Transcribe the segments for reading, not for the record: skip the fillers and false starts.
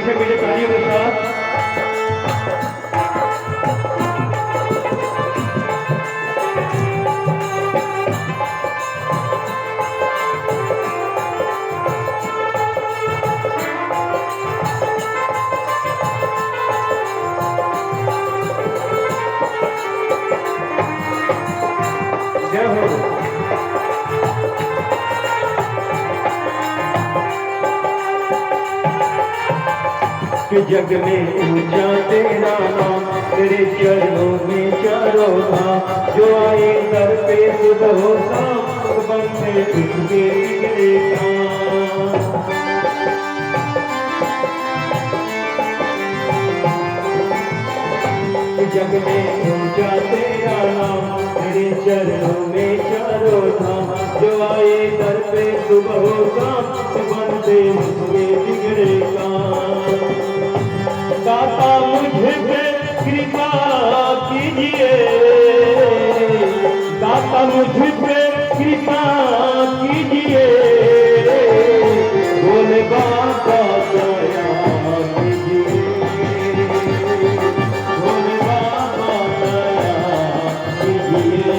मीठे मीठे तालियों के साथ जय हो। कि जग में ऊंचा तेरा नाम, तेरे चरणों में चारों धाम, जो आए दर पे सुबह हो शाम, बनते उसके बिगड़े काम। कि जग में ऊंचा तेरा नाम, तेरे चरणों में चारों धाम, जो आए दर पे सुबह हो शाम, बनते उसके बिगड़े काम। दाता मुझ पे कृपा कीजिए, दाता मुझ पे कृपा कीजिए, बोले बाबा दया कीजिए, बोले बाबा दया कीजिए।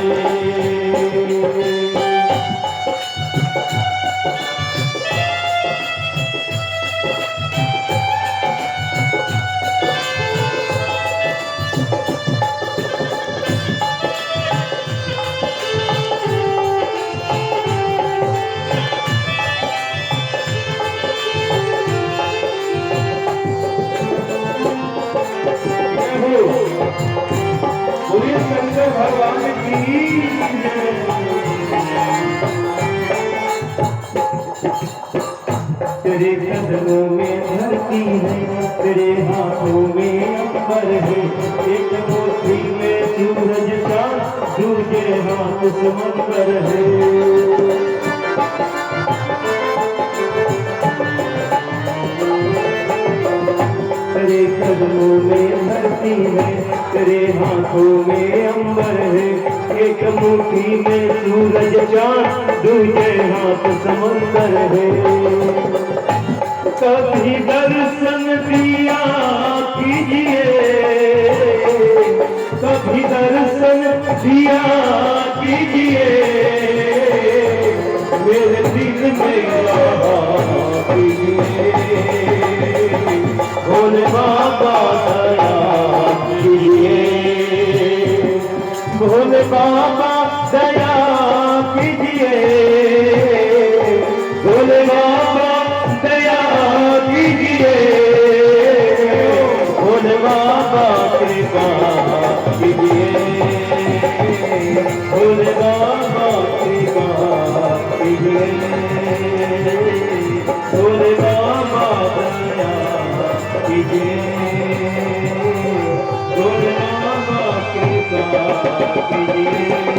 बोलिए शंकर भगवान की जय। तेरे कदमों में धरती है, तेरे हाथों में अंबर है, एक मुट्ठी में सूरज चांद, दूसरे हाथ समंदर है। तेरे कदमों में धरती है, तेरे हाथों में अंबर है, एक मुट्ठी में सूरज चांद, दूसरे हाथ समंदर है। कभी दर्शन दिया कीजिए, कभी दर्शन दिया कीजिए, मेरे दिल में रहा कीजिए, भोले बाबा दया कीजिए, भोले बाबा दया कीजिए, भोले बाबा दया कीजिए, भोले बाबा कृपा कीजिए, भोले बाबा कृपा कीजिए, भोले बाबा दया कीजिए, भोले बाबा कृपा कीजिए।